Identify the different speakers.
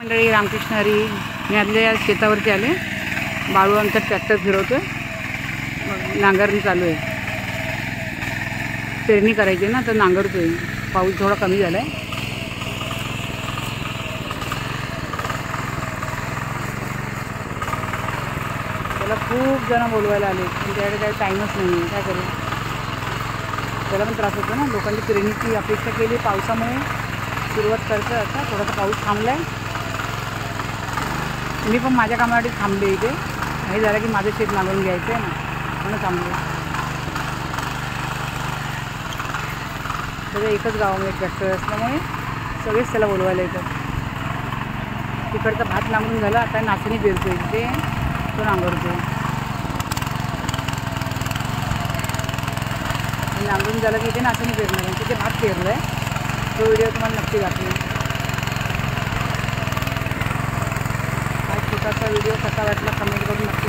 Speaker 1: मंडळी रामकृष्ण हरी. मी आदल्या शेतावरती आले. बाळू आमचा ट्रॅक्टर फिरवतोय. नांगरणी चालू आहे. पेरणी करायची ना, तर नांगरतोय. पाऊस थोडा कमी झाला आहे. त्याला खूप जण बोलवायला आले, पण त्याकडे काही टाईमच नाही. काय करू, त्याला पण त्रास होतो ना. लोकांची पेरणीची अपेक्षा केली, पावसामुळे सुरुवात करतं. आता थोडासा पाऊस थांबला आहे. मी पण माझ्या कामासाठी थांबले इथे. हे झालं की माझं शेत नांगरून घ्यायचं आहे ना, म्हणून थांबले. सगळं एकच गावामध्ये ट्रॅक्टर असल्यामुळे सगळेच त्याला बोलवायला येतात. तिकडचा भात नांगरून झाला, आता नाचणी पेरतोय तिथे, तो नांगरतो. नांगरून झालं की इथे नाचणी पेरणार आहे. तिथे भात पेरलं आहे. तो व्हिडिओ तुम्हाला नक्की दाखवेन. छोटासा व्हिडिओ कसा वाटला कमेंट करून नक्की